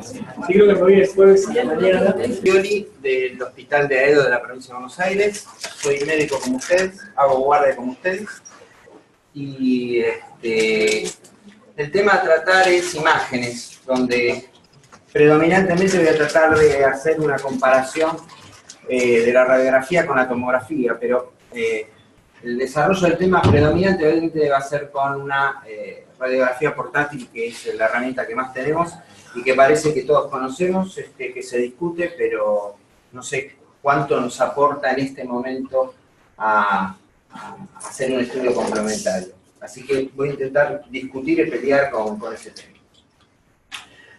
Sí, creo que me voy el jueves y la mañana. Violi, del Hospital de Aedo de la provincia de Buenos Aires. Soy médico como ustedes, hago guardia como ustedes. Y el tema a tratar es imágenes, donde predominantemente voy a tratar de hacer una comparación de la radiografía con la tomografía, pero el desarrollo del tema predominante obviamente va a ser con una radiografía portátil, que es la herramienta que más tenemos y que parece que todos conocemos, que se discute, pero no sé cuánto nos aporta en este momento a hacer un estudio complementario. Así que voy a intentar discutir y pelear con ese tema.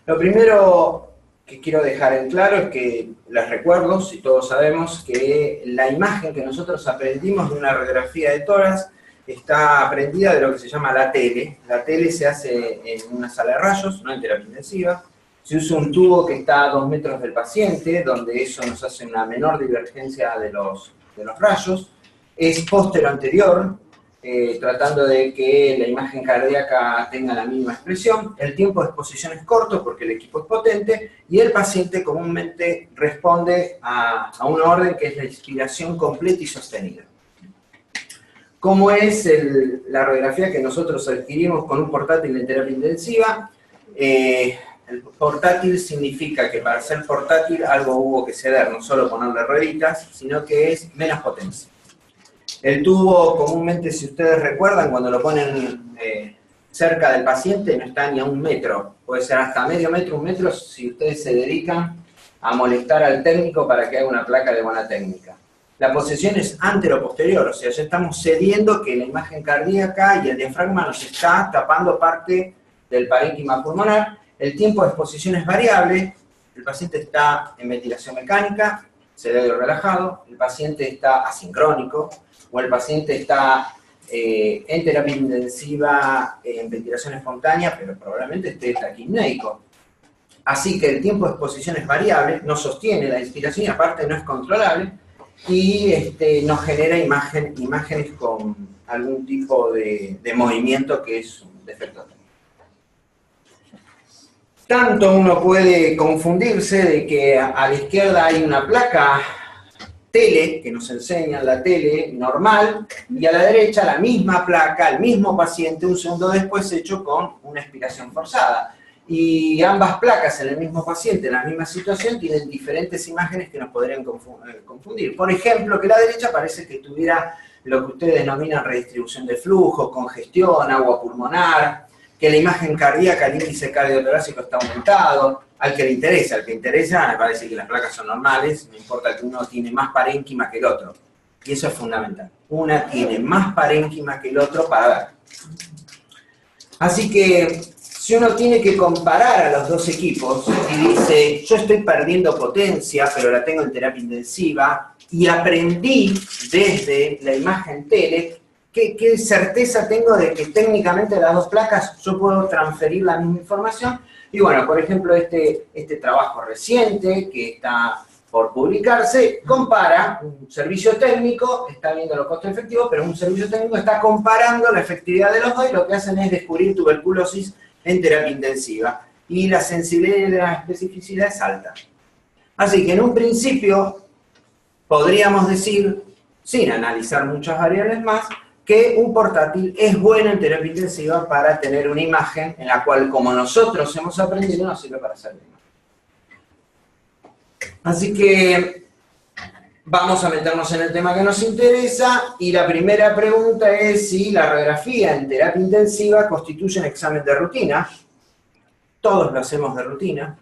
Lo primero que quiero dejar en claro es que les recuerdo, si todos sabemos, que la imagen que nosotros aprendimos de una radiografía de tórax está aprendida de lo que se llama la tele. La tele se hace en una sala de rayos, no en terapia intensiva. Se usa un tubo que está a 2 metros del paciente, donde eso nos hace una menor divergencia de los rayos. Es póstero-anterior, tratando de que la imagen cardíaca tenga la misma expresión. El tiempo de exposición es corto porque el equipo es potente y el paciente comúnmente responde a una orden que es la inspiración completa y sostenida. ¿Cómo es la radiografía que nosotros adquirimos con un portátil en terapia intensiva? El portátil significa que para ser portátil algo hubo que ceder, no solo ponerle rueditas, sino que es menos potencia. El tubo comúnmente, si ustedes recuerdan, cuando lo ponen cerca del paciente no está ni a 1 metro, puede ser hasta medio metro, 1 metro, si ustedes se dedican a molestar al técnico para que haga una placa de buena técnica. La posición es antero-posterior, o sea, ya estamos cediendo que la imagen cardíaca y el diafragma nos está tapando parte del parénquima pulmonar. El tiempo de exposición es variable, el paciente está en ventilación mecánica, cerebro relajado, el paciente está asincrónico, o el paciente está en terapia intensiva en ventilación espontánea, pero probablemente esté taquipneico. Así que el tiempo de exposición es variable, no sostiene la inspiración y aparte no es controlable, y nos genera imágenes con algún tipo de movimiento que es un defecto técnico. Tanto uno puede confundirse de que a la izquierda hay una placa tele, que nos enseña la tele normal, y a la derecha la misma placa, el mismo paciente, un segundo después hecho con una expiración forzada. Y ambas placas en el mismo paciente, en la misma situación, tienen diferentes imágenes que nos podrían confundir. Por ejemplo, que la derecha parece que tuviera lo que ustedes denominan redistribución de flujo, congestión, agua pulmonar, que la imagen cardíaca, el índice cardiotorácico está aumentado. Al que le interesa, me parece que las placas son normales, no importa que uno tiene más parénquima que el otro. Y eso es fundamental. Una tiene más parénquima que el otro para ver. Así que, si uno tiene que comparar a los dos equipos y dice, yo estoy perdiendo potencia, pero la tengo en terapia intensiva, y aprendí desde la imagen tele, ¿qué certeza tengo de que técnicamente las dos placas yo puedo transferir la misma información? Y bueno, por ejemplo, este trabajo reciente que está por publicarse compara un servicio técnico, está viendo los costos efectivos, pero un servicio técnico está comparando la efectividad de los dos y lo que hacen es descubrir tuberculosis en terapia intensiva. Y la sensibilidad y la especificidad es alta. Así que en un principio podríamos decir, sin analizar muchas variables más, que un portátil es bueno en terapia intensiva para tener una imagen en la cual, como nosotros hemos aprendido, nos sirve para hacer la imagen. Así que vamos a meternos en el tema que nos interesa, y la primera pregunta es si la radiografía en terapia intensiva constituye un examen de rutina. Todos lo hacemos de rutina.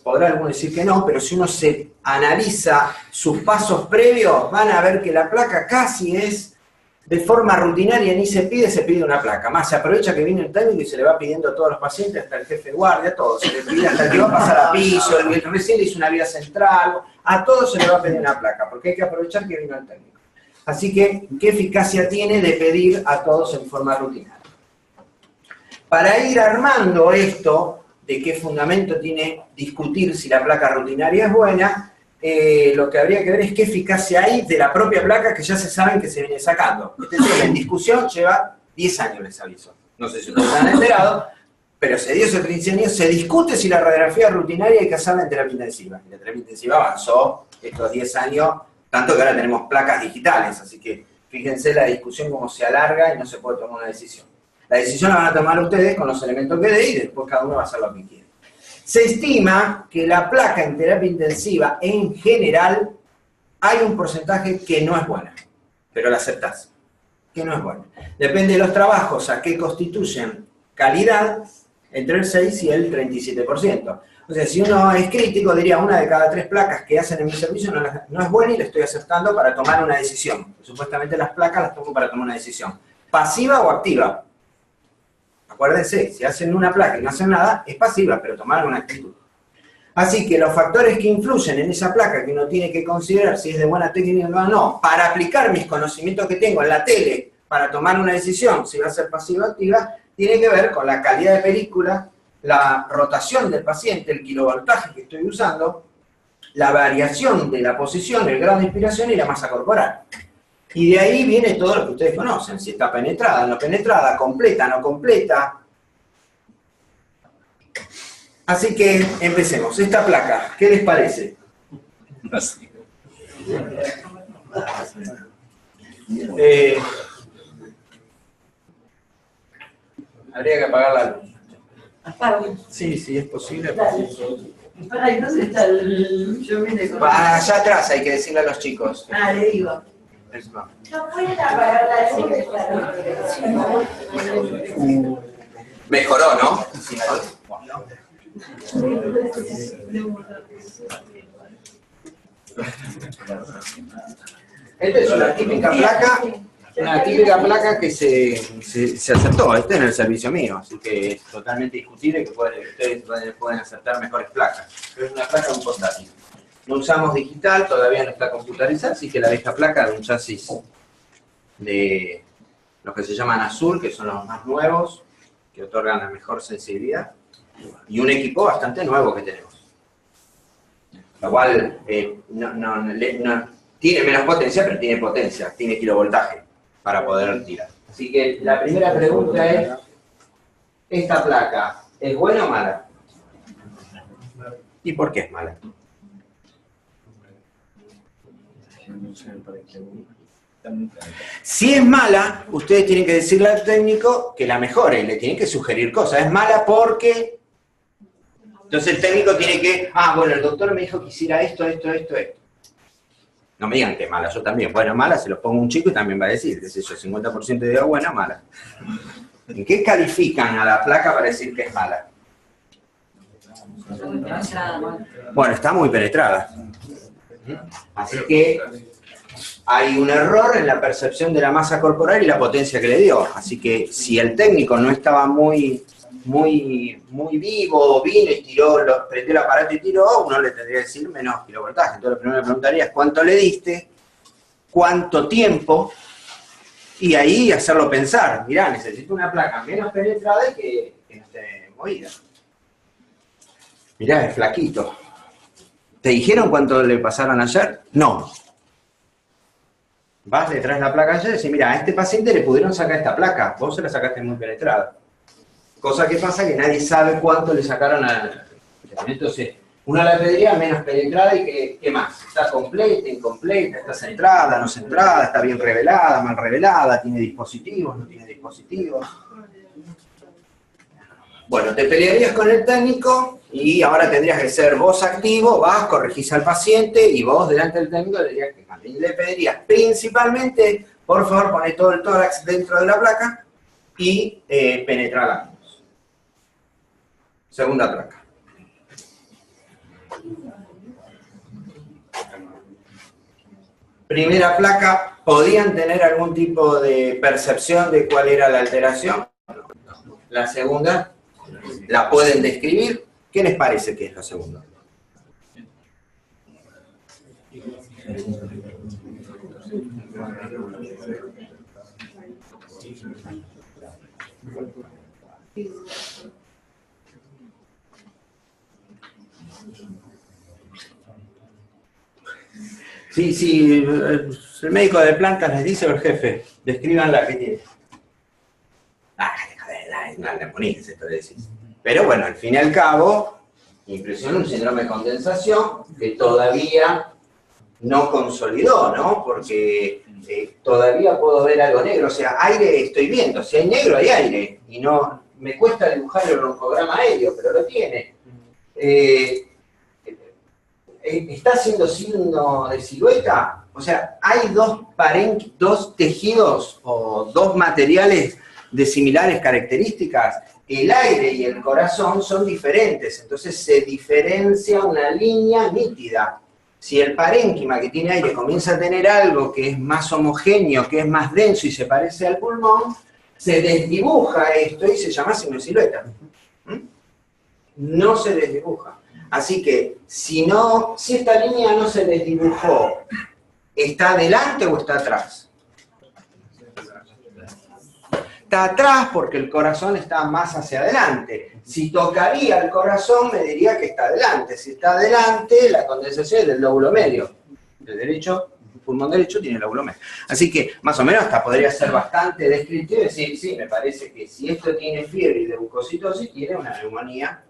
Podrá alguno decir que no, pero si uno se analiza sus pasos previos, van a ver que la placa casi es de forma rutinaria, ni se pide una placa. Más se aprovecha que viene el técnico y se le va pidiendo a todos los pacientes, hasta el jefe de guardia, a todos. Se le pide hasta el que va a pasar a piso, el que recién le hizo una vía central, a todos se le va a pedir una placa, porque hay que aprovechar que vino el técnico. Así que, ¿qué eficacia tiene de pedir a todos en forma rutinaria? Para ir armando esto, de qué fundamento tiene discutir si la placa rutinaria es buena, lo que habría que ver es qué eficacia hay de la propia placa que ya se saben que se viene sacando. Este tema en discusión lleva 10 años, les aviso. No sé si ustedes se han enterado, pero se dio ese diseño, se discute si la radiografía rutinaria hay que hacerla en terapia intensiva. Y la terapia intensiva avanzó estos 10 años, tanto que ahora tenemos placas digitales, así que fíjense la discusión cómo se alarga y no se puede tomar una decisión. La decisión la van a tomar ustedes con los elementos que dé y después cada uno va a hacer lo que quiere. Se estima que la placa en terapia intensiva, en general, hay un porcentaje que no es buena, pero la aceptás, que no es buena. Depende de los trabajos a qué constituyen calidad, entre el 6 y el 37%. O sea, si uno es crítico, diría una de cada 3 placas que hacen en mi servicio no es buena y la estoy aceptando para tomar una decisión. Supuestamente las placas las tomo para tomar una decisión. ¿Pasiva o activa? Acuérdense, si hacen una placa y no hacen nada, es pasiva, pero tomar una actitud. Así que los factores que influyen en esa placa que uno tiene que considerar si es de buena técnica o no, para aplicar mis conocimientos que tengo en la tele, para tomar una decisión si va a ser pasiva o activa, tiene que ver con la calidad de película, la rotación del paciente, el kilovoltaje que estoy usando, la variación de la posición, el grado de inspiración y la masa corporal. Y de ahí viene todo lo que ustedes conocen, si está penetrada, no penetrada, completa, no completa. Así que empecemos. Esta placa, ¿qué les parece? Así. Habría que apagar la luz. Apago. Sí, sí, es posible. Para, entonces está el... Yo vine con... Allá atrás hay que decirle a los chicos. Ah, le digo. ¿No pueden apagar la luz? Mejoró, ¿no? Esta es una típica placa que se aceptó, en el servicio mío, así que es totalmente discutible que ustedes pueden aceptar mejores placas. Pero es una placa un portátil. No usamos digital, todavía no está computarizada, así que la vieja placa de un chasis de los que se llaman azul, que son los más nuevos, que otorgan la mejor sensibilidad, y un equipo bastante nuevo que tenemos. Lo cual no tiene menos potencia, pero tiene potencia, tiene kilovoltaje para poder tirar. Así que la primera pregunta es, ¿esta placa es buena o mala? ¿Y por qué es mala? Si es mala, ustedes tienen que decirle al técnico que la mejore, le tienen que sugerir cosas. Es mala porque... Entonces el técnico tiene que... bueno, el doctor me dijo que hiciera esto. No me digan que es mala, yo también. Bueno, mala, se lo pongo a un chico y también va a decir, qué sé yo, 50% de buena, mala. ¿En qué califican a la placa para decir que es mala? Bueno, está muy penetrada. Así que hay un error en la percepción de la masa corporal y la potencia que le dio. Así que si el técnico no estaba muy vivo, vino y tiró, prendió el aparato y tiró, uno le tendría que decir menos kilovoltaje. Entonces lo primero que le preguntaría es cuánto le diste, cuánto tiempo, y ahí hacerlo pensar. Mirá, necesito una placa menos penetrada y que no esté movida. Mirá, es flaquito. ¿Te dijeron cuánto le pasaron ayer? No. Vas detrás de la placa ayer y decís, mira, a este paciente le pudieron sacar esta placa, vos se la sacaste muy penetrada. Cosa que pasa que nadie sabe cuánto le sacaron a... Entonces, uno la pediría menos penetrada y ¿qué más? ¿Está completa, incompleta? ¿Está centrada, no centrada? ¿Está bien revelada, mal revelada? ¿Tiene dispositivos, no tiene dispositivos? Bueno, te pelearías con el técnico y ahora tendrías que ser vos activo, vas, corregís al paciente y vos delante del técnico le pedirías principalmente, por favor, poné todo el tórax dentro de la placa y penetrala. Segunda placa. Primera placa, ¿podían tener algún tipo de percepción de cuál era la alteración? La segunda, ¿la pueden describir? ¿Qué les parece que es la segunda? Sí, el médico de planta les dice al jefe, describan la que tiene. No le ponís esto, le decís. Pero bueno, al fin y al cabo, impresiona un síndrome de condensación que todavía no consolidó, ¿no? Porque todavía puedo ver algo negro, o sea, aire estoy viendo, si hay negro hay aire, y no, me cuesta dibujar el broncograma aéreo, pero lo tiene. ¿Está haciendo signo de silueta? O sea, hay dos tejidos o dos materiales de similares características. El aire y el corazón son diferentes, entonces se diferencia una línea nítida. Si el parénquima que tiene aire comienza a tener algo que es más homogéneo, que es más denso y se parece al pulmón, se desdibuja esto y se llama signo de silueta. No se desdibuja. Así que, si esta línea no se desdibujó, ¿está adelante o está atrás? Está atrás porque el corazón está más hacia adelante. Si tocaría el corazón, me diría que está adelante. Si está adelante, la condensación es del lóbulo medio. El pulmón derecho tiene el lóbulo medio. Así que, más o menos, hasta podría ser bastante descriptivo y decir, sí, me parece que si esto tiene fiebre y leucocitosis, tiene una neumonía.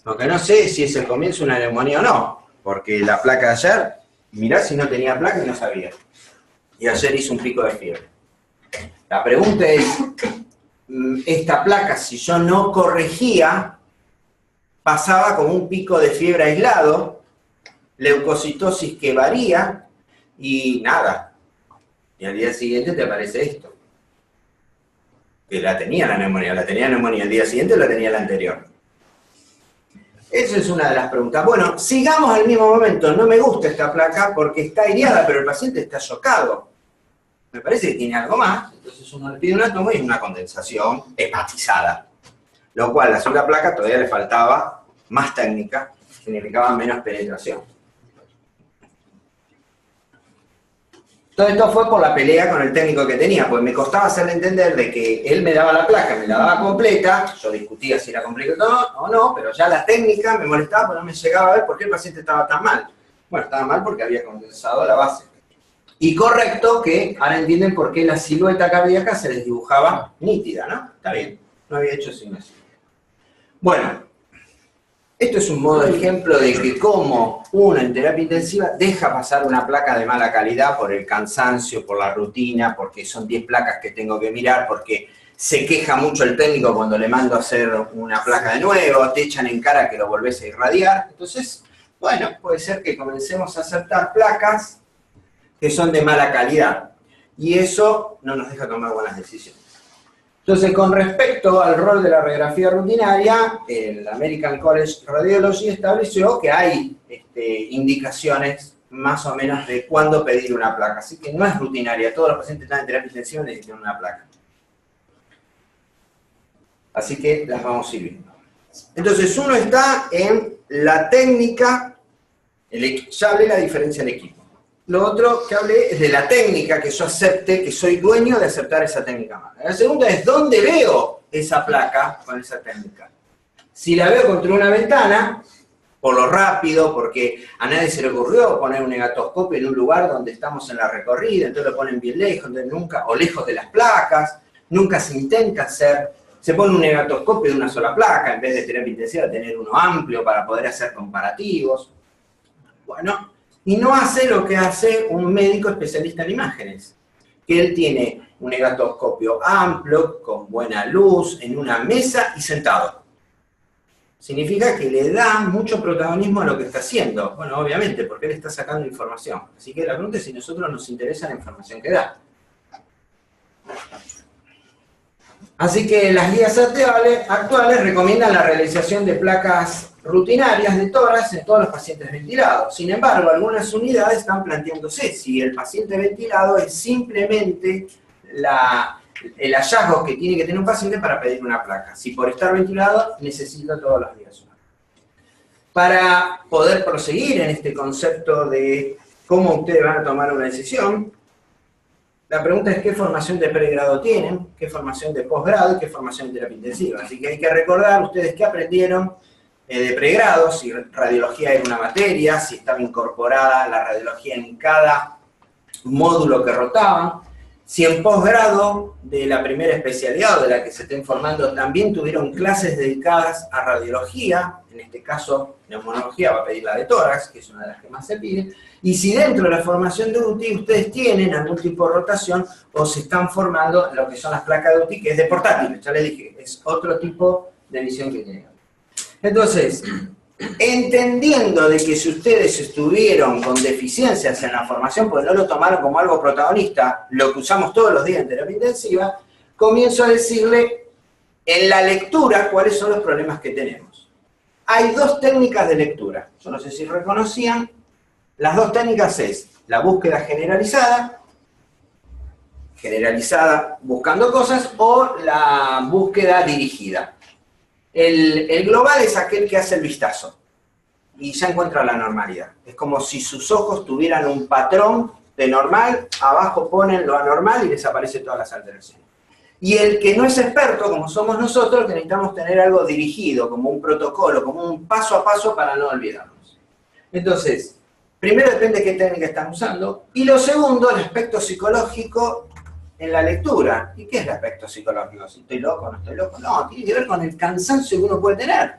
Lo que no sé es si es el comienzo de una neumonía o no, porque la placa de ayer, mirá si no tenía placa y no sabía. Y ayer hizo un pico de fiebre. La pregunta es, esta placa, si yo no corregía, pasaba como un pico de fiebre aislado, leucocitosis que varía, y nada. Y al día siguiente te aparece esto. Que la tenía la neumonía el día siguiente o la tenía la anterior. Esa es una de las preguntas. Bueno, sigamos al mismo momento. No me gusta esta placa porque está aireada, pero el paciente está chocado. Me parece que tiene algo más. Entonces uno le pide una toma y una condensación hepatizada. Lo cual, la segunda placa todavía le faltaba más técnica, significaba menos penetración. Todo esto fue por la pelea con el técnico que tenía, pues me costaba hacerle entender de que él me daba la placa, me la daba completa, yo discutía si era completa o no, pero ya la técnica me molestaba porque no me llegaba a ver por qué el paciente estaba tan mal. Bueno, estaba mal porque había condensado la base. Y correcto que ahora entienden por qué la silueta cardíaca se les dibujaba nítida, ¿no? Está bien, no había hecho signo así. Bueno, esto es un modo de ejemplo de que como uno en terapia intensiva deja pasar una placa de mala calidad por el cansancio, por la rutina, porque son 10 placas que tengo que mirar, porque se queja mucho el técnico cuando le mando a hacer una placa de nuevo, te echan en cara que lo volvés a irradiar. Entonces, bueno, puede ser que comencemos a aceptar placas que son de mala calidad. Y eso no nos deja tomar buenas decisiones. Entonces, con respecto al rol de la radiografía rutinaria, el American College Radiology estableció que hay indicaciones más o menos de cuándo pedir una placa. Así que no es rutinaria, todos los pacientes que están en terapia intensiva necesitan una placa. Así que las vamos a ir viendo. Entonces, uno está en la técnica, ya hablé de la diferencia del equipo. Lo otro que hablé es de la técnica, que yo acepte, que soy dueño de aceptar esa técnica más. La segunda es, ¿dónde veo esa placa con esa técnica? Si la veo contra una ventana, por lo rápido, porque a nadie se le ocurrió poner un negatoscopio en un lugar donde estamos en la recorrida, entonces lo ponen bien lejos, o lejos de las placas, nunca se intenta hacer, se pone un negatoscopio de una sola placa, en vez de terapia intensiva tener uno amplio para poder hacer comparativos. Bueno, y no hace lo que hace un médico especialista en imágenes, que él tiene un negatoscopio amplio, con buena luz, en una mesa y sentado. Significa que le da mucho protagonismo a lo que está haciendo. Bueno, obviamente, porque él está sacando información. Así que la pregunta es si a nosotros nos interesa la información que da. Así que las guías actuales recomiendan la realización de placas rutinarias de tórax en todos los pacientes ventilados. Sin embargo, algunas unidades están planteándose si el paciente ventilado es simplemente el hallazgo que tiene que tener un paciente para pedir una placa. Si por estar ventilado necesita todos los días. Para poder proseguir en este concepto de cómo ustedes van a tomar una decisión, la pregunta es qué formación de pregrado tienen, qué formación de posgrado y qué formación de terapia intensiva. Así que hay que recordar ustedes qué aprendieron de pregrado, si radiología era una materia, si estaba incorporada la radiología en cada módulo que rotaban, Si en posgrado de la primera especialidad o de la que se estén formando también tuvieron clases dedicadas a radiología, en este caso neumonología va a pedir la de tórax, que es una de las que más se pide, y si dentro de la formación de UTI ustedes tienen algún tipo de rotación o se están formando en lo que son las placas de UTI, que es de portátiles, ya les dije, es otro tipo de visión que tienen. Entonces, entendiendo de que si ustedes estuvieron con deficiencias en la formación, porque no lo tomaron como algo protagonista, lo que usamos todos los días en terapia intensiva, comienzo a decirle en la lectura cuáles son los problemas que tenemos. Hay dos técnicas de lectura, yo no sé si reconocían, las dos técnicas es la búsqueda generalizada buscando cosas, o la búsqueda dirigida. El global es aquel que hace el vistazo y ya encuentra la normalidad. Es como si sus ojos tuvieran un patrón de normal, abajo ponen lo anormal y desaparecen todas las alteraciones. Y el que no es experto, como somos nosotros, que necesitamos tener algo dirigido, como un protocolo, como un paso a paso para no olvidarnos. Entonces, primero depende de qué técnica están usando, y lo segundo, el aspecto psicológico en la lectura. ¿Y qué es el aspecto psicológico? Si estoy loco, no estoy loco. No, tiene que ver con el cansancio que uno puede tener.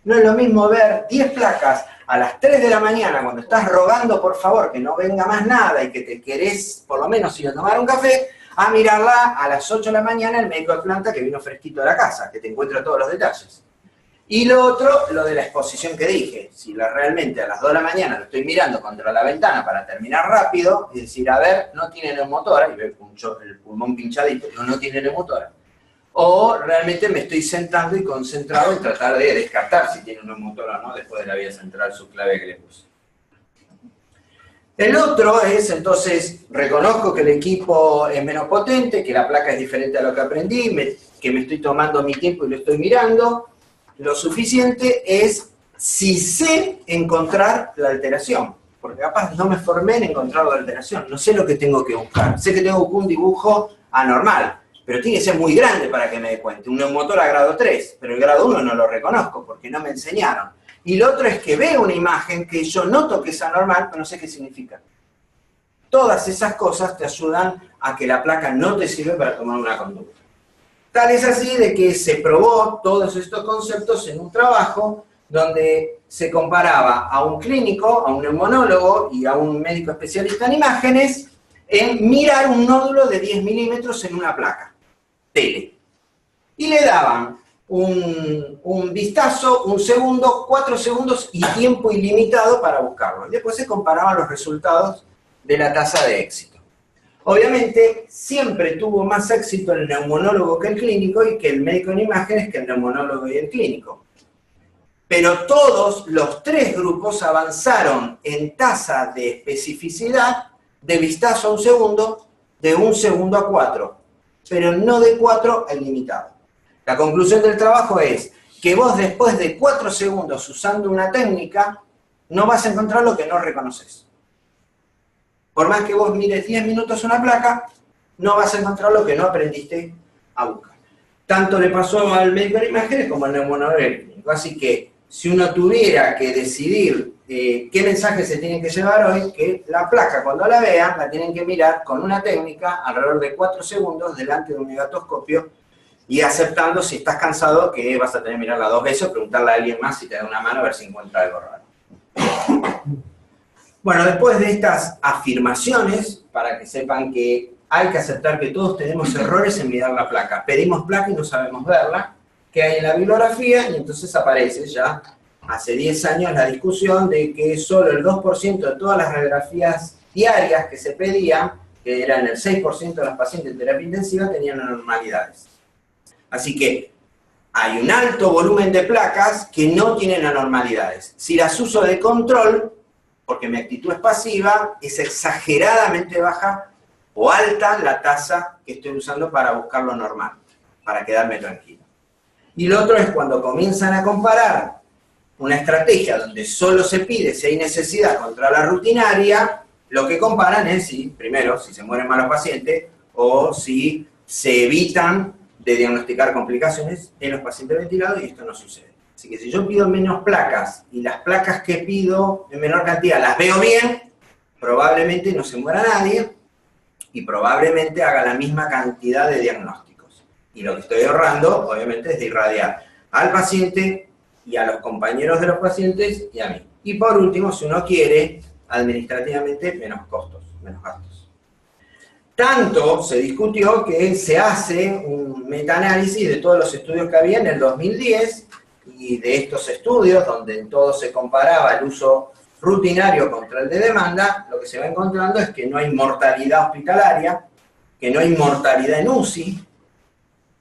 No es lo mismo ver 10 placas a las 3 de la mañana cuando estás rogando por favor que no venga más nada y que te querés por lo menos ir a tomar un café, a mirarla a las 8 de la mañana el médico de planta que vino fresquito de la casa, que te encuentra todos los detalles. Y lo otro, lo de la exposición que dije, si realmente a las 2 de la mañana lo estoy mirando contra la ventana para terminar rápido, y decir, a ver, no tiene neumotora, y veo el pulmón pinchadito, no tiene neumotora, o realmente me estoy sentando y concentrado en tratar de descartar si tiene un neumotora o no, después de la vía central subclave que le puse. El otro es, entonces, reconozco que el equipo es menos potente, que la placa es diferente a lo que aprendí, que me estoy tomando mi tiempo y lo estoy mirando. Lo suficiente es si sé encontrar la alteración, porque capaz no me formé en encontrar la alteración, no sé lo que tengo que buscar, sé que tengo que buscar un dibujo anormal, pero tiene que ser muy grande para que me dé cuenta, un neumotor a grado 3, pero el grado 1 no lo reconozco porque no me enseñaron. Y lo otro es que veo una imagen que yo noto que es anormal, pero no sé qué significa. Todas esas cosas te ayudan a que la placa no te sirve para tomar una conducta. Tal es así de que se probó todos estos conceptos en un trabajo donde se comparaba a un clínico, a un neumonólogo y a un médico especialista en imágenes en mirar un nódulo de 10 milímetros en una placa, tele. Y le daban un vistazo, un segundo, 4 segundos y tiempo ilimitado para buscarlo. Y después se comparaban los resultados de la tasa de éxito. Obviamente, siempre tuvo más éxito el neumonólogo que el clínico y que el médico en imágenes que el neumonólogo y el clínico. Pero todos los 3 grupos avanzaron en tasa de especificidad de vistazo a un segundo, de 1 segundo a 4, pero no de 4 a ilimitado. La conclusión del trabajo es que vos después de 4 segundos usando una técnica, no vas a encontrar lo que no reconoces. Por más que vos mires 10 minutos una placa, no vas a encontrar lo que no aprendiste a buscar. Tanto le pasó al médico de imágenes como al neumonólogo clínico. Así que, si uno tuviera que decidir qué mensaje se tiene que llevar hoy, que la placa cuando la vean, la tienen que mirar con una técnica alrededor de 4 segundos delante de un negatoscopio y aceptando si estás cansado que vas a tener que mirarla 2 veces o preguntarle a alguien más si te da una mano a ver si encuentra algo raro. Bueno, después de estas afirmaciones, para que sepan que hay que aceptar que todos tenemos errores en mirar la placa. Pedimos placa y no sabemos verla, que hay en la bibliografía, y entonces aparece ya hace 10 años la discusión de que solo el 2% de todas las radiografías diarias que se pedían, que eran el 6% de los pacientes en terapia intensiva, tenían anormalidades. Así que hay un alto volumen de placas que no tienen anormalidades. Si las uso de control, porque mi actitud es pasiva, es exageradamente baja o alta la tasa que estoy usando para buscar lo normal, para quedarme tranquilo. Y lo otro es cuando comienzan a comparar una estrategia donde solo se pide si hay necesidad contra la rutinaria, lo que comparan es si, primero, si se mueren más los pacientes o si se evitan de diagnosticar complicaciones en los pacientes ventilados, y esto no sucede. Así que si yo pido menos placas y las placas que pido en menor cantidad las veo bien, probablemente no se muera nadie, y probablemente haga la misma cantidad de diagnósticos. Y lo que estoy ahorrando, obviamente, es de irradiar al paciente y a los compañeros de los pacientes y a mí. Y por último, si uno quiere, administrativamente, menos costos, menos gastos. Tanto se discutió que se hace un metaanálisis de todos los estudios que había en el 2010, y de estos estudios, donde en todo se comparaba el uso rutinario contra el de demanda, lo que se va encontrando es que no hay mortalidad hospitalaria, que no hay mortalidad en UCI,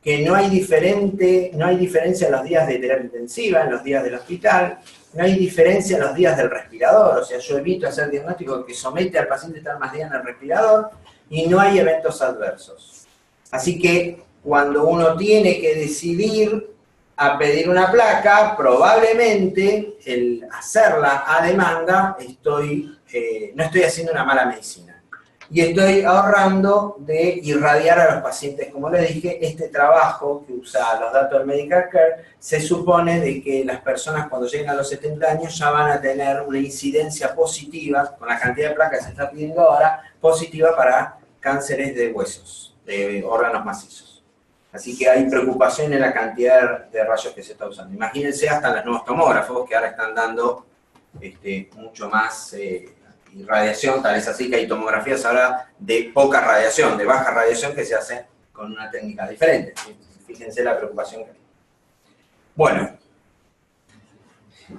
que no hay diferencia en los días de terapia intensiva, en los días del hospital, no hay diferencia en los días del respirador, o sea, yo evito hacer diagnóstico que somete al paciente a estar más días en el respirador, y no hay eventos adversos. Así que cuando uno tiene que decidir a pedir una placa, probablemente el hacerla a demanda, no estoy haciendo una mala medicina. Y estoy ahorrando de irradiar a los pacientes. Como les dije, este trabajo que usa los datos del Medical Care, se supone de que las personas cuando lleguen a los 70 años ya van a tener una incidencia positiva, con la cantidad de placas que se está pidiendo ahora, positiva para cánceres de huesos, de órganos macizos. Así que hay preocupación en la cantidad de rayos que se está usando. Imagínense hasta los nuevos tomógrafos que ahora están dando mucho más radiación, tal es así que hay tomografías ahora de poca radiación, de baja radiación, que se hacen con una técnica diferente. Fíjense la preocupación que hay. Bueno,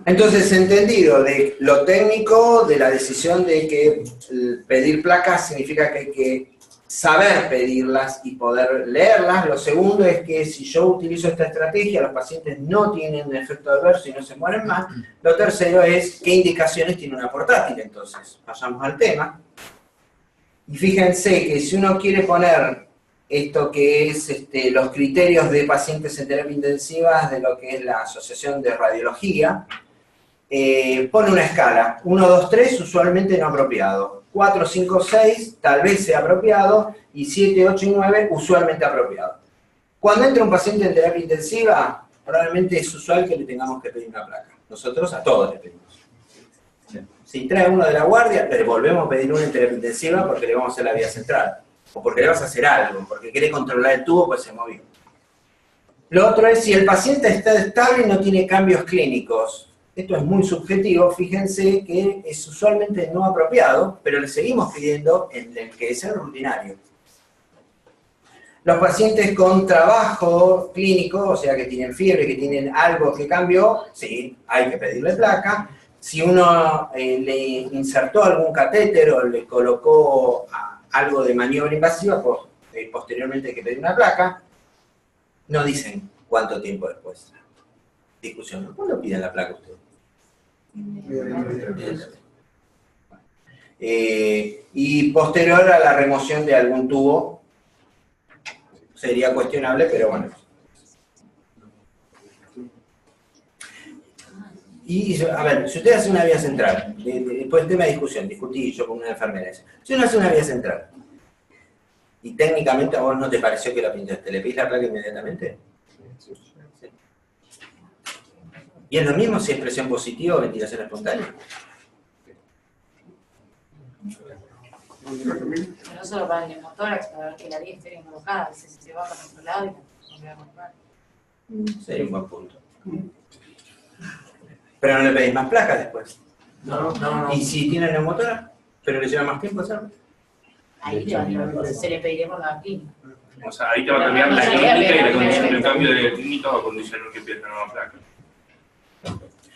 entonces entendido de lo técnico, de la decisión de que pedir placas significa que hay que saber pedirlas y poder leerlas. Lo segundo es que si yo utilizo esta estrategia, los pacientes no tienen un efecto adverso y no se mueren más. Lo tercero es qué indicaciones tiene una portátil. Entonces, vayamos al tema. Y fíjense que si uno quiere poner esto que es los criterios de pacientes en terapia intensiva de lo que es la Asociación de Radiología, pone una escala. 1, 2, 3, usualmente no apropiado. 4, 5, 6, tal vez sea apropiado, y 7, 8 y 9, usualmente apropiado. Cuando entra un paciente en terapia intensiva, probablemente es usual que le tengamos que pedir una placa. Nosotros a todos le pedimos. Si trae uno de la guardia, le volvemos a pedir uno en terapia intensiva porque le vamos a hacer la vía central, o porque le vas a hacer algo, porque quiere controlar el tubo, pues se movió. Lo otro es si el paciente está estable y no tiene cambios clínicos. Esto es muy subjetivo, fíjense que es usualmente no apropiado, pero le seguimos pidiendo el que es el rutinario. Los pacientes con trabajo clínico, o sea que tienen fiebre, que tienen algo que cambió, sí, hay que pedirle placa. Si uno le insertó algún catéter o le colocó algo de maniobra invasiva, pues posteriormente hay que pedir una placa. No dicen cuánto tiempo después. Discusión, ¿cuándo piden la placa ustedes? Y posterior a la remoción de algún tubo, sería cuestionable, pero bueno. Y, a ver, si usted hace una vía central, después tema de discusión, discutí yo con una enfermera, si uno hace una vía central, y técnicamente a vos no te pareció que la pintaste, ¿le pedís la placa inmediatamente? Y es lo mismo si es presión positiva o ventilación espontánea. Pero no solo para el neumotórax, para ver que la vía esté bien colocada, a veces se va para otro lado y no se va a colocar. Sería un buen punto. Pero no le pedís más placas después. No. ¿Y si tiene neumotórax? ¿Pero le lleva más tiempo hacerlo? Ahí se le pediremos la clínica. O sea, ahí te va a cambiar la clínica y la condición del cambio de clínica va a condicionar que pierda una nueva placa. O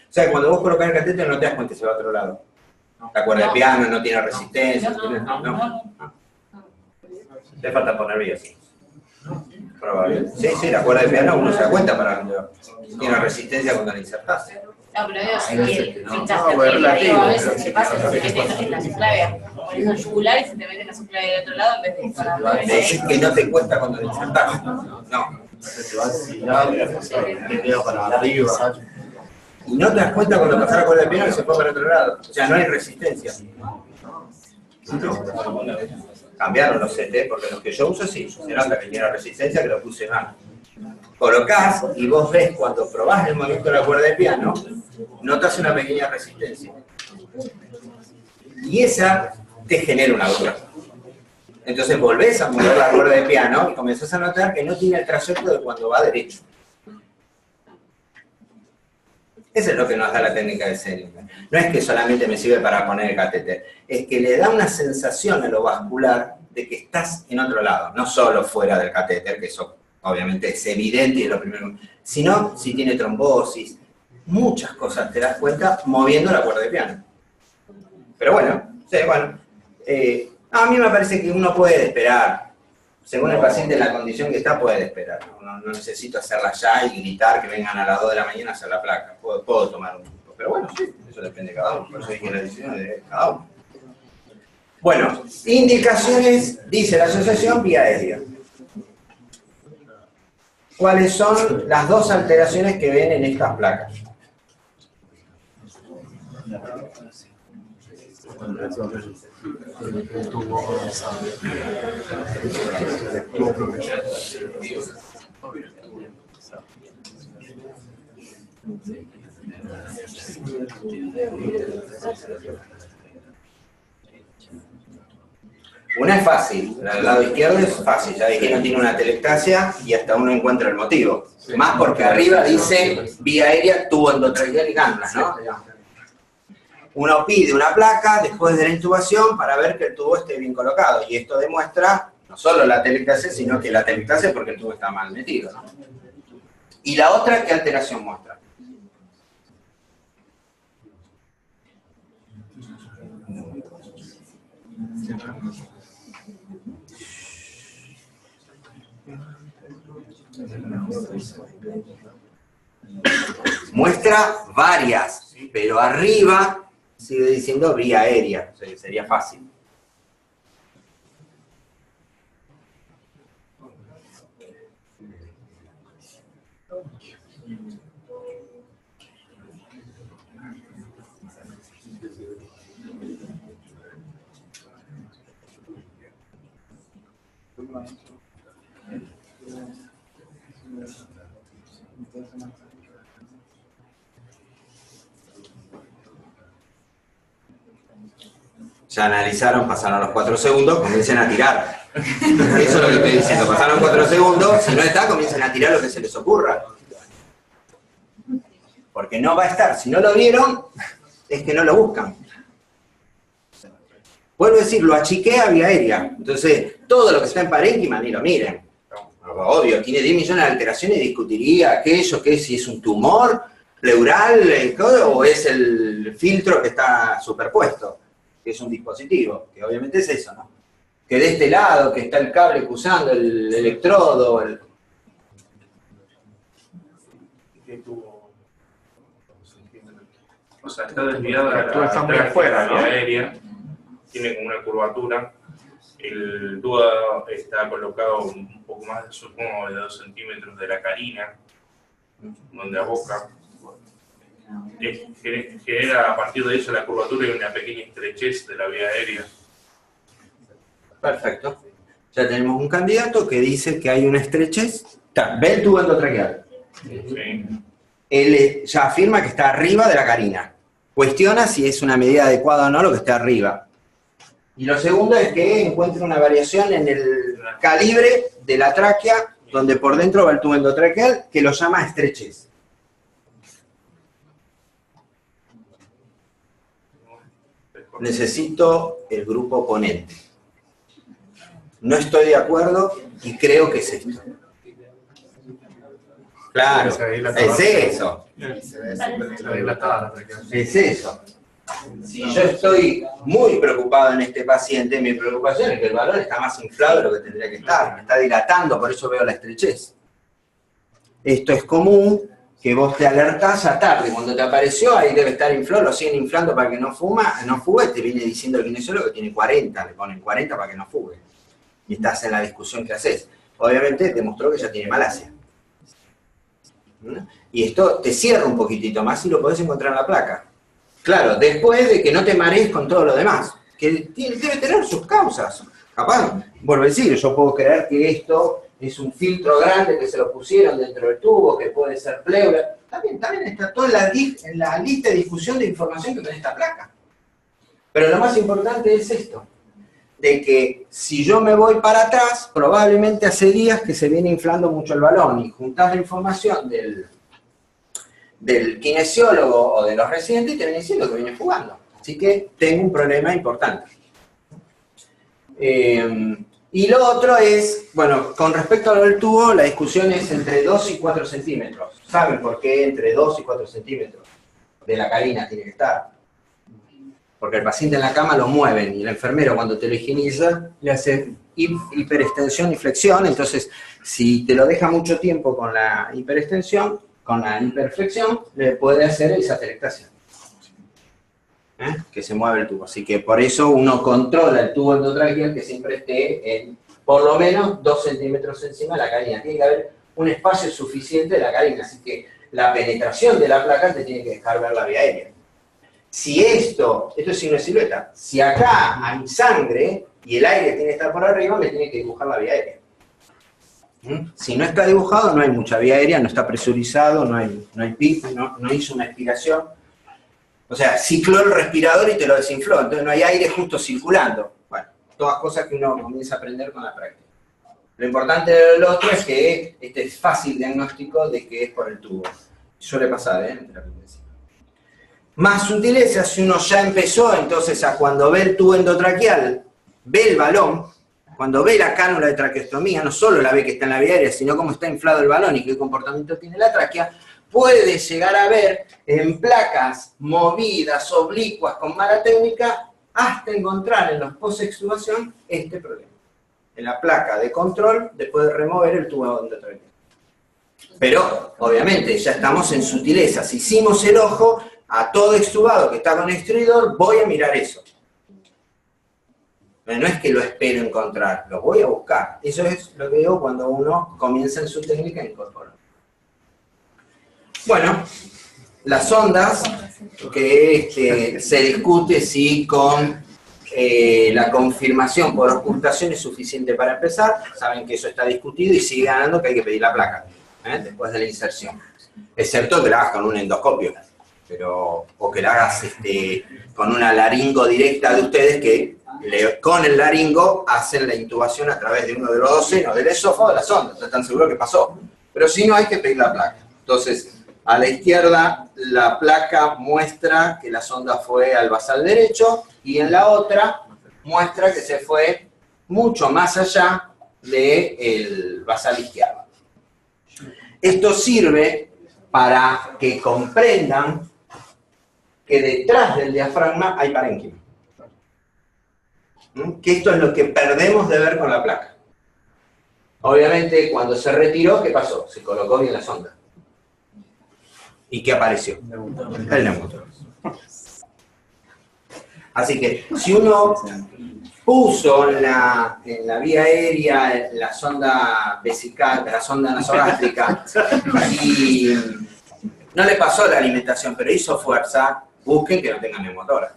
sea, cuando vos colocás el catéter no te das cuenta que se va a otro lado. La cuerda de piano no tiene resistencia. No. Te falta poner vías. Probable. Sí, la cuerda de piano uno se da cuenta para dónde va. Tiene resistencia cuando la insertás. No, pero a veces se pasa, se mete en la subclavia, poniendo el yugular y se te mete en la subclavia del otro lado en vez de disparar. Decís que no te cuesta cuando la insertás. No. Y no te das cuenta cuando pasás la cuerda de piano que se fue para otro lado. O sea, no hay resistencia. Cambiaron los CT, porque los que yo uso sí, se nota que tiene resistencia, que lo puse mal. Colocás y vos ves cuando probás el movimiento de la cuerda de piano, notas una pequeña resistencia. Y esa te genera una duda. Entonces volvés a mover la cuerda de piano y comenzás a notar que no tiene el trayecto de cuando va derecho. Eso es lo que nos da la técnica de Seligman. No es que solamente me sirve para poner el catéter, es que le da una sensación a lo vascular de que estás en otro lado, no solo fuera del catéter, que eso obviamente es evidente y es lo primero, sino si tiene trombosis, muchas cosas te das cuenta moviendo la cuerda de piano. Pero bueno, sí, bueno, a mí me parece que uno puede esperar. Según el paciente en la condición que está, puede esperar. No necesito hacerla ya y gritar que vengan a las 2 de la mañana a hacer la placa. Puedo tomar un tiempo. Pero bueno, sí, eso depende de cada uno. Por eso dije la decisión de cada uno. Bueno, indicaciones, dice la asociación, vía aérea. ¿Cuáles son las dos alteraciones que ven en estas placas? Una es fácil, el lado izquierdo es fácil, ya ves que no tiene una atelectasia y hasta uno encuentra el motivo. Más porque arriba dice vía aérea, tubo endotraqueal y gándulas, ¿no? Uno pide una placa después de la intubación para ver que el tubo esté bien colocado. Y esto demuestra no solo la atelectasia, sino que la atelectasia porque el tubo está mal metido, ¿no? Y la otra, ¿qué alteración muestra? Muestra varias, pero arriba sigue diciendo vía aérea, o sea que sería fácil. Ya analizaron, pasaron los 4 segundos, comiencen a tirar. Eso es lo que estoy diciendo, pasaron 4 segundos, si no está, comiencen a tirar lo que se les ocurra. Porque no va a estar, si no lo vieron, es que no lo buscan. Vuelvo a decir, lo achiqué a vía aérea, entonces todo lo que está en parénquima ni lo miren. Obvio, tiene 10 millones de alteraciones y discutiría aquello, que si es un tumor pleural o es el filtro que está superpuesto, que es un dispositivo, que obviamente es eso, ¿no? Que de este lado, que está el cable cruzando, el electrodo, O sea, está desviada la vía aérea, tiene como una curvatura. El tubo está colocado un poco más, supongo, de 2 centímetros de la carina, donde aboca. Genera a partir de eso la curvatura y una pequeña estrechez de la vía aérea. Perfecto. Ya tenemos un candidato que dice que hay una estrechez. Ve el tubo endotraqueal. Sí. Él ya afirma que está arriba de la carina. Cuestiona si es una medida adecuada o no lo que está arriba. Y lo segundo es que encuentra una variación en el calibre de la tráquea, donde por dentro va el tubo endotraqueal, que lo llama estrechez. Necesito el grupo ponente. No estoy de acuerdo y creo que es esto. Claro, es eso. Es eso. Si yo estoy muy preocupado en este paciente, mi preocupación es que el balón está más inflado de lo que tendría que estar. Me está dilatando, por eso veo la estrechez. Esto es común, que vos te alertás ya tarde. Cuando te apareció, ahí debe estar inflado, lo siguen inflando para que no fugue, te viene diciendo el kinesiólogo que tiene 40, le ponen 40 para que no fugue. Y estás en la discusión que haces. Obviamente demostró que ya tiene malasia. Y esto te cierra un poquitito más y lo podés encontrar en la placa. Claro, después de que no te marees con todo lo demás, que debe tener sus causas. Capaz, vuelvo a decir, yo puedo creer que esto es un filtro grande que se lo pusieron dentro del tubo, que puede ser pleura. También está todo en la lista de difusión de información que tiene esta placa. Pero lo más importante es esto. de que si yo me voy para atrás, probablemente hace días que se viene inflando mucho el balón y juntás la información del kinesiólogo o de los residentes y te viene diciendo que viene jugando. Así que tengo un problema importante. Y lo otro es, bueno, con respecto a lo del tubo, la discusión es entre 2 y 4 centímetros. ¿Saben por qué entre 2 y 4 centímetros de la carina tiene que estar? Porque el paciente en la cama lo mueven y el enfermero cuando te lo higieniza le hace hiperextensión y flexión. Entonces, si te lo deja mucho tiempo con la hiperextensión, con la hiperflexión, le puede hacer esa atelectasia. Que se mueve el tubo. Así que por eso uno controla el tubo endotraqueal que siempre esté en por lo menos 2 centímetros encima de la carina. Tiene que haber un espacio suficiente de la carina. Así que la penetración de la placa te tiene que dejar ver la vía aérea. Si esto es signo de silueta, si acá hay sangre y el aire tiene que estar por arriba, me tiene que dibujar la vía aérea. Si no está dibujado, no hay mucha vía aérea, no está presurizado, no hay PIP, no hizo una expiración. O sea, cicló el respirador y te lo desinfló, entonces no hay aire justo circulando. Bueno, todas cosas que uno comienza a aprender con la práctica. Lo importante del otro es que este es fácil diagnóstico de que es por el tubo. Suele pasar, en terapia intensiva. Más sutileza, si uno ya empezó, entonces a cuando ve el tubo endotraqueal, ve el balón, cuando ve la cánula de traqueostomía, no solo la ve que está en la vía aérea, sino cómo está inflado el balón y qué comportamiento tiene la tráquea, puede llegar a ver en placas movidas, oblicuas, con mala técnica, hasta encontrar en los post-extubación este problema. En la placa de control, después de remover el tubo endotraqueal. Pero, obviamente, ya estamos en sutileza. Si hicimos el ojo a todo extubado que está con extruidor, voy a mirar eso. No es que lo espero encontrar, lo voy a buscar. Eso es lo que digo cuando uno comienza en su técnica a incorporar. Bueno, las ondas, que se discute si con la confirmación por ocultación es suficiente para empezar. Saben que eso está discutido y sigue ganando que hay que pedir la placa después de la inserción. Excepto que la hagas con un endoscopio, o que la hagas con una laringo directa de ustedes que con el laringo hacen la intubación a través de uno de los dos senos, del esófago de la sonda. Están seguros que pasó. Pero si no, hay que pedir la placa. Entonces, a la izquierda, la placa muestra que la sonda fue al basal derecho y en la otra muestra que se fue mucho más allá del basal izquierdo. Esto sirve para que comprendan que detrás del diafragma hay parénquima. Que esto es lo que perdemos de ver con la placa. Obviamente, cuando se retiró, ¿qué pasó? Se colocó bien la sonda. ¿Y qué apareció? El neumotor. Así que, si uno puso en la vía aérea la sonda vesical, la sonda nasogástrica, y no le pasó la alimentación, pero hizo fuerza, busquen que no tengan neumotoras.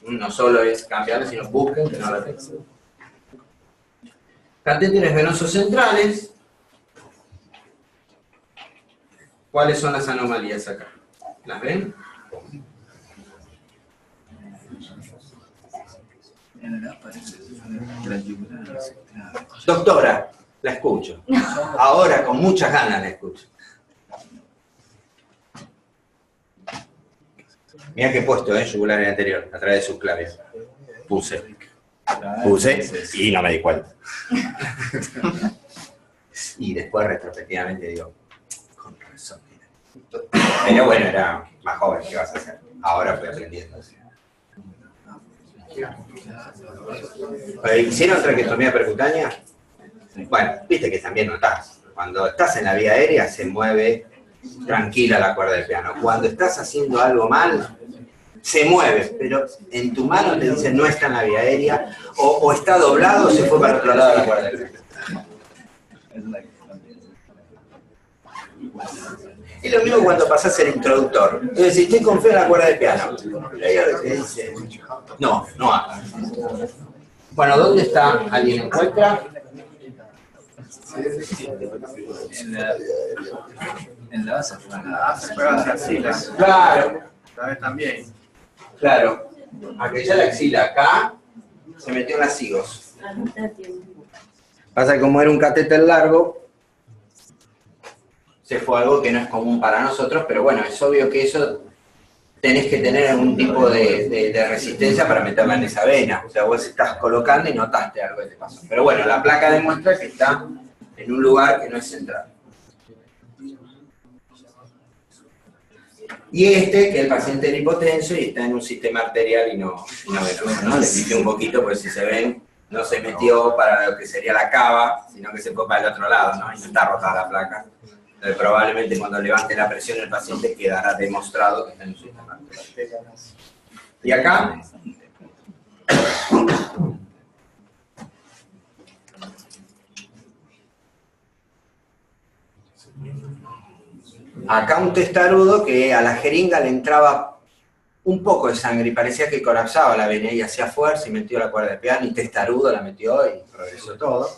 No solo es cambiarle, sino busquen que no la tengan. Catéteres venosos centrales. ¿Cuáles son las anomalías acá? ¿Las ven? Doctora, la escucho. Ahora con muchas ganas la escucho. Mirá que he puesto, yugular en el anterior, a través de sus claves. Puse y no me di cuenta. Y después retrospectivamente digo, con razón. Pero bueno, era más joven, ¿qué vas a hacer? Ahora fui aprendiendo. ¿Hicieron traqueostomía percutánea? Bueno, viste que también notás. Cuando estás en la vía aérea se mueve tranquila la cuerda del piano. Cuando estás haciendo algo mal, se mueve, pero en tu mano te dice no está en la vía aérea, o está doblado o se fue para el otro lado de la cuerda del piano. Es lo mismo cuando pasás el introductor. Es decir, estoy con fe en la cuerda del piano. Y hay algo que dice, no hagas. Bueno, ¿dónde está? ¿Alguien encuentra? En la base. Claro. También. Claro. Aquella la axila acá se metió en las higos. Pasa que como era un catéter largo, se fue algo que no es común para nosotros, pero bueno, es obvio que eso tenés que tener algún tipo de resistencia para meterla en esa vena. O sea, vos estás colocando y notaste algo que te pasó. Pero bueno, la placa demuestra que está en un lugar que no es central. Y que es el paciente era hipotenso y está en un sistema arterial y no venoso, ¿no? Le pité un poquito porque si se ven, no se metió para lo que sería la cava, sino que se fue para el otro lado, ¿no? Y no está rotada la placa. Entonces, probablemente cuando levante la presión el paciente quedará demostrado que está en un sistema arterial. Y acá, un testarudo que a la jeringa le entraba un poco de sangre y parecía que colapsaba la vena y hacía fuerza y metió la cuerda de piano y testarudo la metió y progresó todo.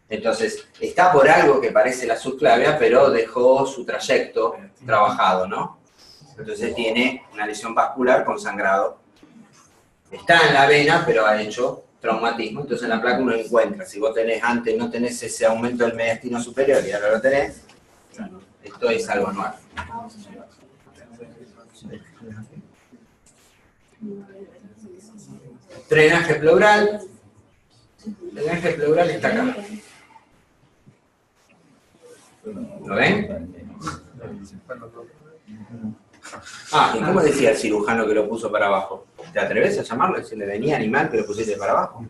Entonces, está por algo que parece la subclavia, pero dejó su trayecto trabajado, ¿no? Entonces tiene una lesión vascular con sangrado. Está en la vena, pero ha hecho traumatismo. Entonces en la placa uno encuentra, si vos tenés antes, no tenés ese aumento del mediastino superior y ahora lo tenés, esto es algo anual. Drenaje pleural. El drenaje pleural está acá. ¿Lo ven? ¿Y cómo decía el cirujano que lo puso para abajo? ¿Te atreves a llamarlo? ¿Se le venía animal que lo pusiste para abajo?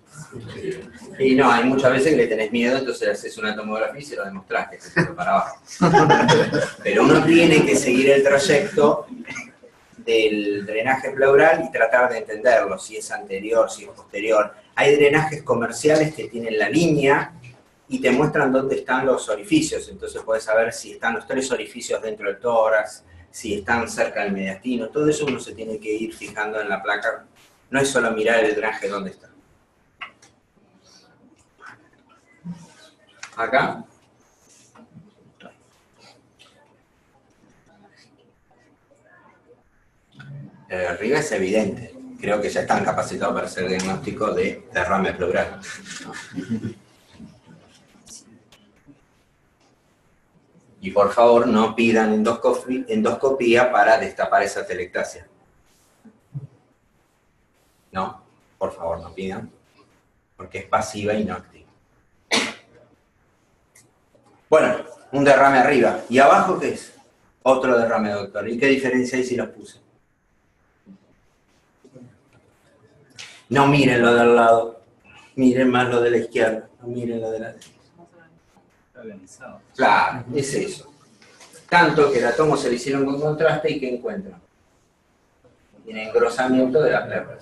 Y no, hay muchas veces que le tenés miedo, entonces haces una tomografía y se lo demostrás que se puso para abajo. Pero uno tiene que seguir el trayecto del drenaje pleural y tratar de entenderlo, si es anterior, si es posterior. Hay drenajes comerciales que tienen la línea y te muestran dónde están los orificios, entonces puedes saber si están los 3 orificios dentro del tórax, si están cerca del mediastino, todo eso uno se tiene que ir fijando en la placa, no es solo mirar el drenaje dónde está. Acá. Arriba es evidente, creo que ya están capacitados para hacer diagnóstico de derrame pleural. Y por favor no pidan endoscopía para destapar esa telectasia. No, por favor no pidan, porque es pasiva y no activa. Bueno, un derrame arriba. ¿Y abajo qué es? Otro derrame, doctor. ¿Y qué diferencia hay si los puse? No miren lo del lado, miren más lo de la izquierda, no miren lo de la derecha. Claro, es eso. Tanto que la tomo se le hicieron con contraste y ¿qué encuentran? Tiene engrosamiento de la placa.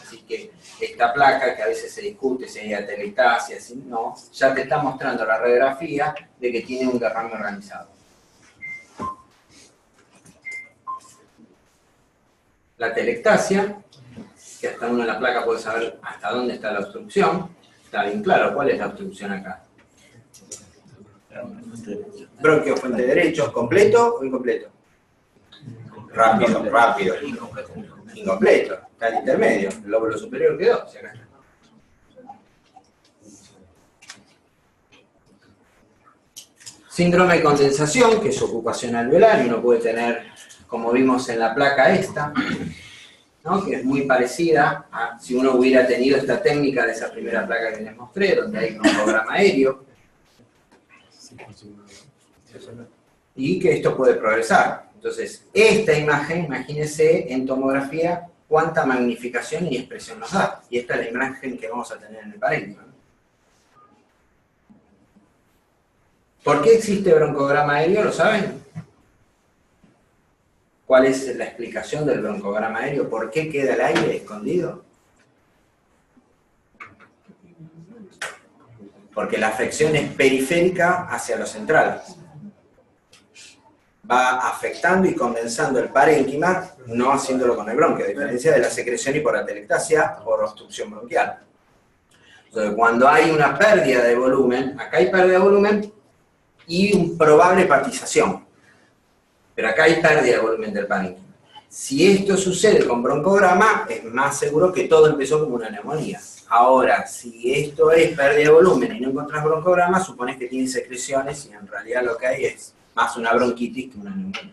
Así que esta placa, que a veces se discute si hay atelectasia, si no, ya te está mostrando la radiografía de que tiene un derrame organizado. La telectasia, que hasta uno en la placa puede saber hasta dónde está la obstrucción, está bien claro cuál es la obstrucción acá. Bronquio fuente derecho, ¿completo o incompleto? Rápido, rápido. Incompleto, está al intermedio, el lóbulo superior quedó, si acá está. Síndrome de condensación, que es ocupación alveolar, y uno puede tener, como vimos en la placa esta, ¿no? Que es muy parecida a si uno hubiera tenido esta técnica de esa primera placa que les mostré, donde hay un programa aéreo, y que esto puede progresar. Entonces, esta imagen, imagínense en tomografía cuánta magnificación y expresión nos da. Y esta es la imagen que vamos a tener en el parénquima. ¿Por qué existe broncograma aéreo? ¿Lo saben? ¿Cuál es la explicación del broncograma aéreo? ¿Por qué queda el aire escondido? Porque la afección es periférica hacia lo central. Va afectando y condensando el parénquima, no haciéndolo con el bronquio, a diferencia de la secreción y por atelectasia por obstrucción bronquial. Entonces, cuando hay una pérdida de volumen, acá hay pérdida de volumen y una probable hepatización. Pero acá hay pérdida de volumen del parénquima. Si esto sucede con broncograma, es más seguro que todo empezó como una neumonía. Ahora, si esto es pérdida de volumen y no encontrás broncograma, supones que tiene secreciones y en realidad lo que hay es más una bronquitis que una neumonía.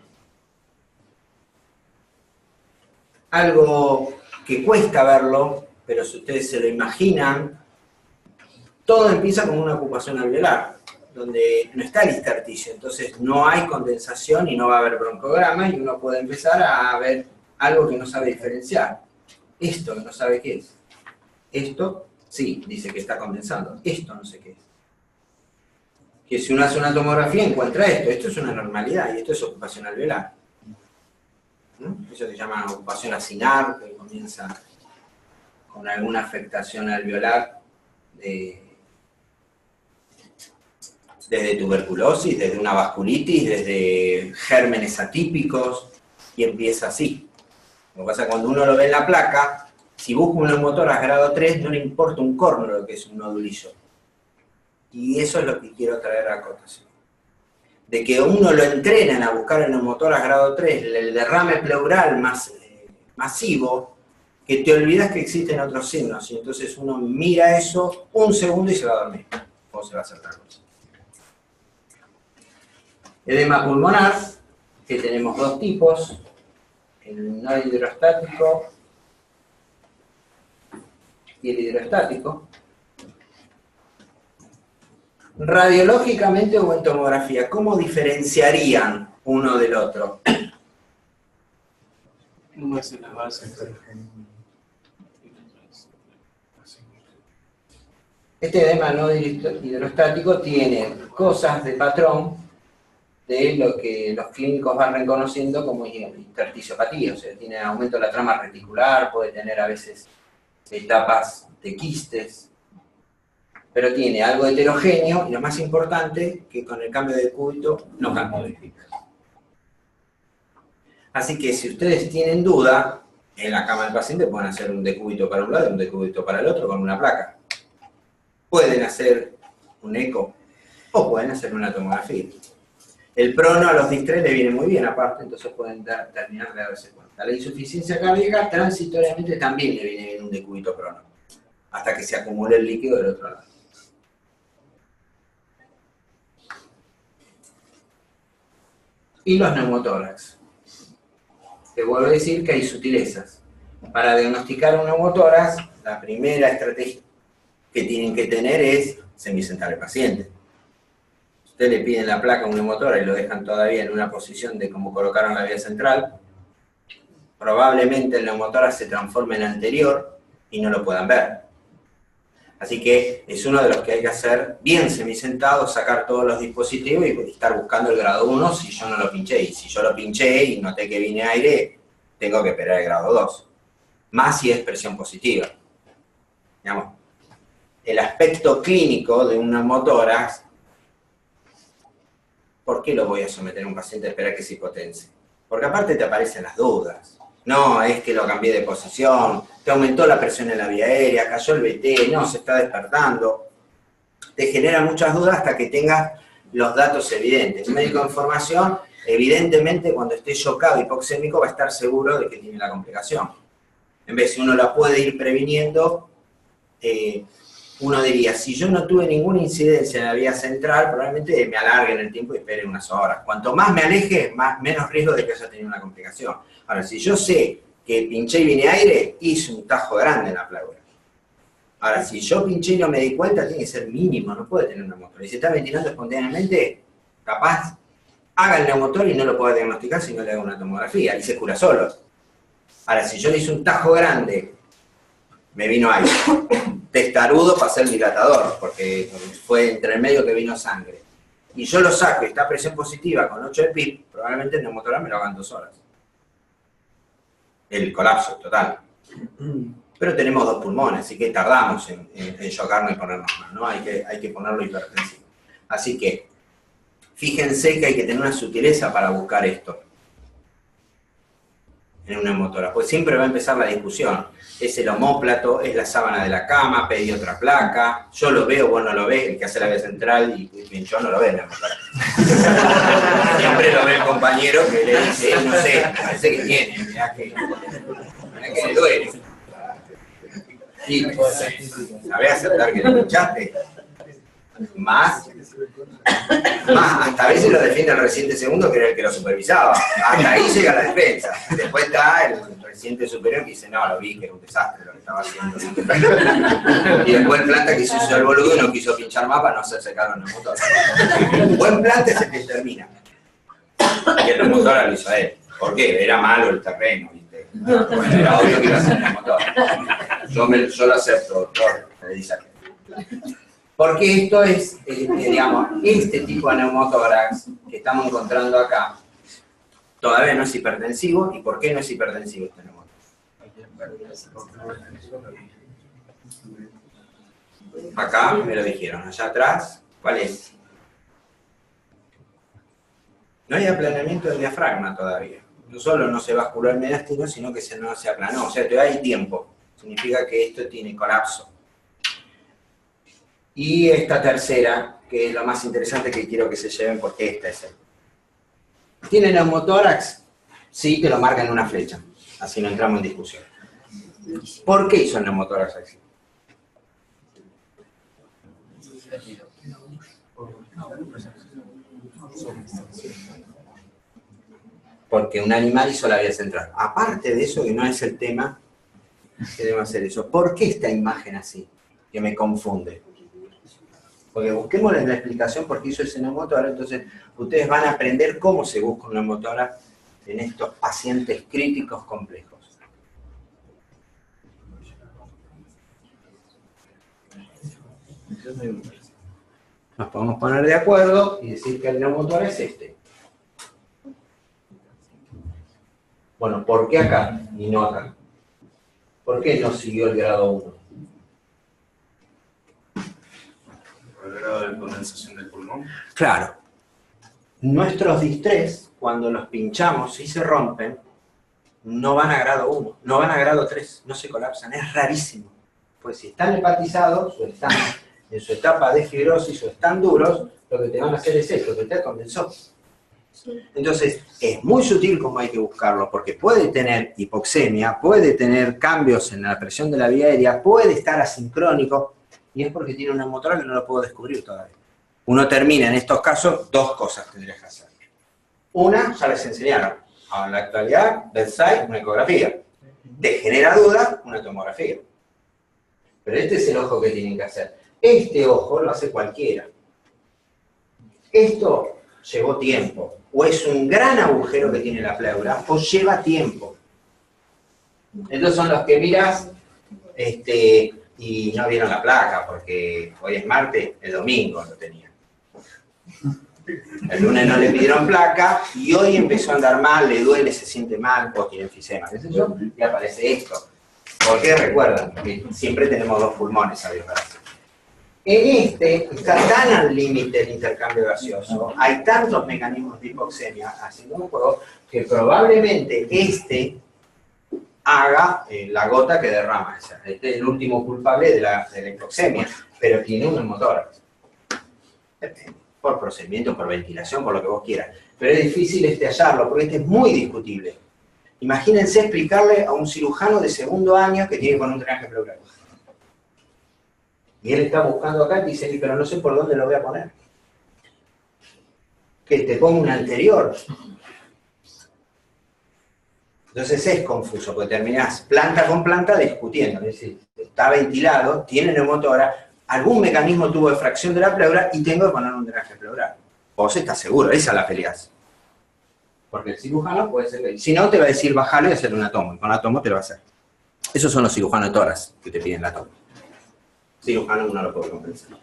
Algo que cuesta verlo, pero si ustedes se lo imaginan, todo empieza con una ocupación alveolar, donde no está el intersticio, entonces no hay condensación y no va a haber broncograma y uno puede empezar a ver algo que no sabe diferenciar. Esto que no sabe qué es. Esto, sí, dice que está condensando. Esto no sé qué es. Que si uno hace una tomografía encuentra esto. Esto es una normalidad y esto es ocupación alveolar. ¿No? Eso se llama ocupación acinar, que comienza con alguna afectación alveolar desde tuberculosis, desde una vasculitis, desde gérmenes atípicos, y empieza así. Lo que pasa es que cuando uno lo ve en la placa, si busca un neumotórax grado 3, no le importa un corno lo que es un nodulillo. Y eso es lo que quiero traer a cotación. De que uno lo entrenan a buscar el neumotórax grado 3, el derrame pleural más masivo, que te olvidas que existen otros signos, y entonces uno mira eso un segundo y se va a dormir, o se va a hacer otra cosa. Edema pulmonar, que tenemos dos tipos, el no hidrostático y el hidrostático. Radiológicamente o en tomografía, ¿cómo diferenciarían uno del otro? Uno es en la base. Este edema no hidrostático tiene cosas de patrón de lo que los clínicos van reconociendo como intersticiopatía, o sea, tiene aumento de la trama reticular, puede tener a veces etapas de quistes, pero tiene algo heterogéneo y lo más importante, que con el cambio de decúbito no cambia. Así que si ustedes tienen duda, en la cama del paciente pueden hacer un decúbito para un lado y un decúbito para el otro con una placa. Pueden hacer un eco o pueden hacer una tomografía. El prono a los DIS-3 le viene muy bien aparte, entonces pueden terminar de darse cuenta. La insuficiencia cardíaca transitoriamente también le viene bien un decúbito prono, hasta que se acumule el líquido del otro lado. Y los neumotórax. Te vuelvo a decir que hay sutilezas. Para diagnosticar un neumotórax, la primera estrategia que tienen que tener es semisentar al paciente. Ustedes le piden la placa a un neumotórax y lo dejan todavía en una posición de como colocaron la vía central, probablemente el neumotórax se transforme en anterior y no lo puedan ver. Así que es uno de los que hay que hacer bien semisentado, sacar todos los dispositivos y estar buscando el grado 1 si yo no lo pinché. Y si yo lo pinché y noté que viene aire, tengo que esperar el grado 2. Más si es presión positiva. Digamos, el aspecto clínico de un neumotórax, ¿por qué lo voy a someter a un paciente a esperar que se hipotense? Porque aparte te aparecen las dudas. No, es que lo cambié de posición, te aumentó la presión en la vía aérea, cayó el BT, no, se está despertando. Te genera muchas dudas hasta que tengas los datos evidentes. Un médico de información, evidentemente, cuando esté chocado, hipoxémico, va a estar seguro de que tiene la complicación. En vez, si uno la puede ir previniendo, uno diría, si yo no tuve ninguna incidencia en la vía central, probablemente me alargue en el tiempo y espere unas horas. Cuanto más me aleje, menos riesgo de que haya tenido una complicación. Ahora, si yo sé que pinché y vine aire, hice un tajo grande en la pleura. Ahora, si yo pinché y no me di cuenta, tiene que ser mínimo, no puede tener un neumotor. Y si está ventilando espontáneamente, capaz haga el neumotor y no lo pueda diagnosticar si no le haga una tomografía, y se cura solo. Ahora, si yo le hice un tajo grande, me vino aire, testarudo para ser dilatador, porque fue entre el medio que vino sangre, y yo lo saco y está a presión positiva con 8 de PIB, probablemente el neumotor me lo hagan 2 horas. El colapso total. Pero tenemos 2 pulmones, así que tardamos en chocarnos y ponernos mal, ¿no? Hay que ponerlo hipertensivo. Así que, fíjense que hay que tener una sutileza para buscar esto. en un neumotórax? Pues siempre va a empezar la discusión. Es el omóplato, es la sábana de la cama, pedí otra placa, yo lo veo, vos no lo ves, el que hace la vía central, y yo no lo veo en el neumotórax. Siempre lo ve el compañero que le dice, no sé, parece que tiene, mirá que le duele. Y ¿sabés aceptar que le pinchaste? Más, hasta a veces lo defiende el residente segundo, que era el que lo supervisaba. Hasta ahí llega la defensa. Después está el residente superior que dice, no, lo vi, que era un desastre lo que estaba haciendo. Y después el planta que se hizo el boludo y no quiso pinchar mapa, no se secaron los motores. Un buen planta es el que termina. Y el motor lo hizo a él. ¿Por qué? Era malo el terreno, ¿viste? Bueno, era obvio que iba a ser el motor. Yo lo acepto, doctor, le dice aquel. Porque esto es, digamos, este tipo de neumotórax que estamos encontrando acá, todavía no es hipertensivo. ¿Y por qué no es hipertensivo este neumotórax? Acá me lo dijeron, allá atrás, ¿cuál es? No hay aplanamiento del diafragma todavía. No solo no se vasculó el mediastino, sino que no se aplanó. O sea, todavía hay tiempo. Significa que esto tiene colapso. Y esta tercera, que es lo más interesante que quiero que se lleven, porque esta es el. ¿Tiene neumotórax? Sí, que lo marca en una flecha. Así no entramos en discusión. ¿Por qué hizo el neumotórax así? Porque un animal hizo la vía central. Aparte de eso, que no es el tema, que debe hacer eso. ¿Por qué esta imagen así? Que me confunde. Porque busquemos la explicación por qué hizo ese neumotórax, entonces ustedes van a aprender cómo se busca un neumotórax en estos pacientes críticos complejos. Nos podemos poner de acuerdo y decir que el neumotórax es este. Bueno, ¿por qué acá y no acá? ¿Por qué no siguió el grado 1? ¿El grado de condensación del pulmón? Claro. Nuestros distrés, cuando los pinchamos y se rompen, no van a grado 1, no van a grado 3, no se colapsan, es rarísimo. Pues si están hepatizados o están en su etapa de fibrosis o están duros, lo que te van a hacer es esto, que te condensó. Entonces, es muy sutil como hay que buscarlo, porque puede tener hipoxemia, puede tener cambios en la presión de la vía aérea, puede estar asincrónico, y es porque tiene un neumotórax que no lo puedo descubrir todavía. Uno termina, en estos casos, dos cosas tendrías que hacer. Una, ya les enseñaron, en la actualidad, bedside, una ecografía. Te genera duda, una tomografía. Pero este es el ojo que tienen que hacer. Este ojo lo hace cualquiera. Esto llevó tiempo. O es un gran agujero que tiene la pleura, o lleva tiempo. Estos son los que miras, y no vieron la placa, porque hoy es martes, el domingo lo tenían. El lunes no le pidieron placa, y hoy empezó a andar mal, le duele, se siente mal, o tiene enfisema, qué sé yo, y aparece esto. Porque recuerdan que siempre tenemos dos pulmones, ¿sabes? En este está tan al límite el intercambio gaseoso, hay tantos mecanismos de hipoxemia haciendo un juego, que probablemente este haga la gota que derrama. O sea, este es el último culpable de la hipoxemia, pero tiene un neumotórax. Por procedimiento, por ventilación, por lo que vos quieras. Pero es difícil hallarlo, porque este es muy discutible. Imagínense explicarle a un cirujano de segundo año que tiene con un drenaje pleural. Y él está buscando acá y dice, pero no sé por dónde lo voy a poner. Que te ponga un anterior. Entonces es confuso, porque terminás planta con planta discutiendo. Es decir, está ventilado, tiene neumotórax, algún mecanismo tuvo de fracción de la pleura y tengo que poner un drenaje pleural. Vos estás seguro, esa la peleás. Porque el cirujano puede ser... Si no, te va a decir, bajalo y hacer una tomo. Y con la tomo te lo va a hacer. Esos son los cirujanos de tórax que te piden la tomo. Cirujano no lo puede compensar.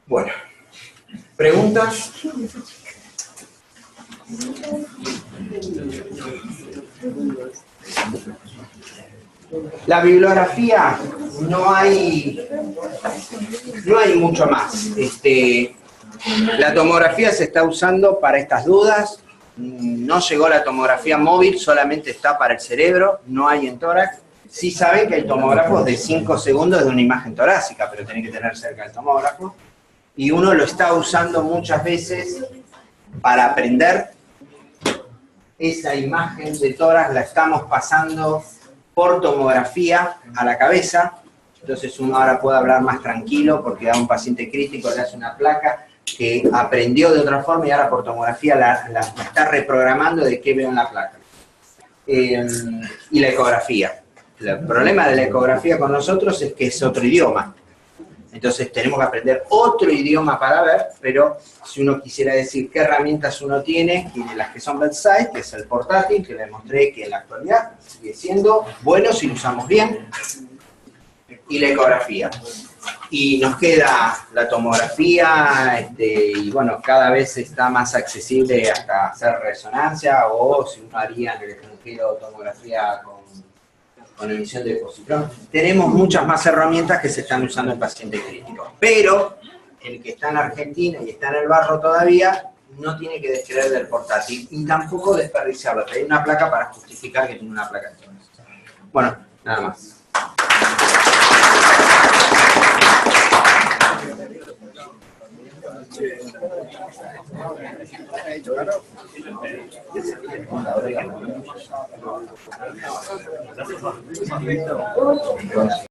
Bueno. ¿Preguntas? La bibliografía, no hay mucho más. La tomografía se está usando para estas dudas, no llegó la tomografía móvil, solamente está para el cerebro, no hay en tórax. Sí saben que hay tomógrafos de 5 segundos de una imagen torácica, pero tienen que tener cerca el tomógrafo. Y uno lo está usando muchas veces para aprender. Esa imagen de tórax la estamos pasando por tomografía a la cabeza. Entonces uno ahora puede hablar más tranquilo porque a un paciente crítico le hace una placa que aprendió de otra forma y ahora por tomografía la está reprogramando de qué veo en la placa. Y la ecografía. El problema de la ecografía con nosotros es que es otro idioma. Entonces tenemos que aprender otro idioma para ver, pero si uno quisiera decir qué herramientas uno tiene las que son bedside, que es el portátil, que le mostré que en la actualidad sigue siendo bueno si lo usamos bien, y la ecografía. Y nos queda la tomografía, y bueno, cada vez está más accesible hasta hacer resonancia, o si uno haría en el extranjero tomografía con emisión de positrón. Tenemos muchas más herramientas que se están usando en pacientes críticos. Pero el que está en Argentina y está en el barro todavía, no tiene que descreer del portátil y tampoco desperdiciarlo. Hay una placa para justificar que tiene una placa. Bueno, nada más.